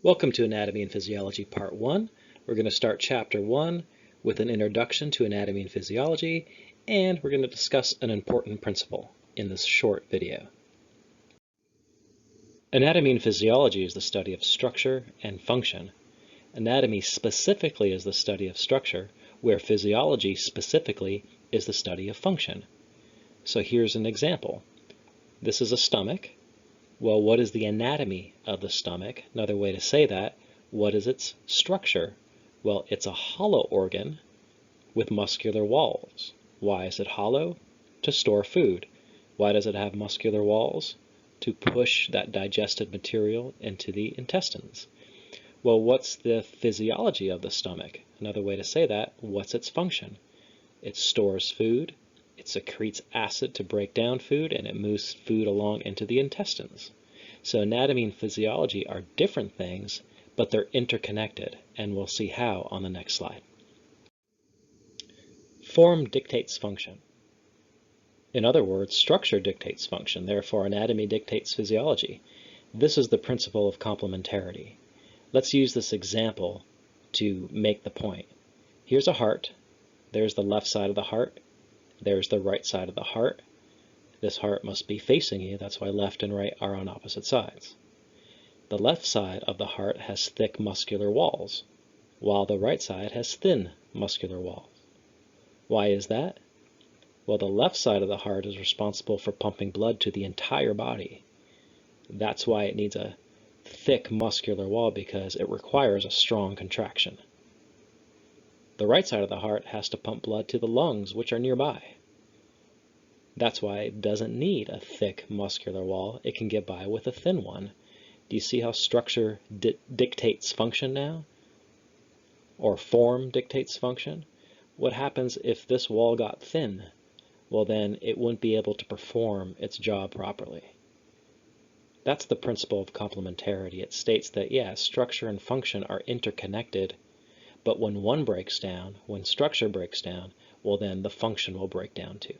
Welcome to Anatomy and Physiology Part 1. We're going to start Chapter 1 with an introduction to anatomy and physiology, and we're going to discuss an important principle in this short video. Anatomy and physiology is the study of structure and function. Anatomy specifically is the study of structure, where physiology specifically is the study of function. So here's an example. This is a stomach. Well, what is the anatomy of the stomach? Another way to say that, what is its structure? Well, it's a hollow organ with muscular walls. Why is it hollow? To store food. Why does it have muscular walls? To push that digested material into the intestines. Well, what's the physiology of the stomach? Another way to say that, what's its function? It stores food. It secretes acid to break down food, and it moves food along into the intestines. So anatomy and physiology are different things, but they're interconnected, and we'll see how on the next slide. Form dictates function. In other words, structure dictates function, therefore anatomy dictates physiology. This is the principle of complementarity. Let's use this example to make the point. Here's a heart. There's the left side of the heart. There's the right side of the heart. This heart must be facing you, that's why left and right are on opposite sides. The left side of the heart has thick muscular walls, while the right side has thin muscular walls. Why is that? Well, the left side of the heart is responsible for pumping blood to the entire body. That's why it needs a thick muscular wall, because it requires a strong contraction. The right side of the heart has to pump blood to the lungs, which are nearby. That's why it doesn't need a thick muscular wall. It can get by with a thin one. Do you see how structure dictates function now? Or form dictates function? What happens if this wall got thin? Well, then it wouldn't be able to perform its job properly. That's the principle of complementarity. It states that, yeah, structure and function are interconnected, but when one breaks down, when structure breaks down, well, then the function will break down too.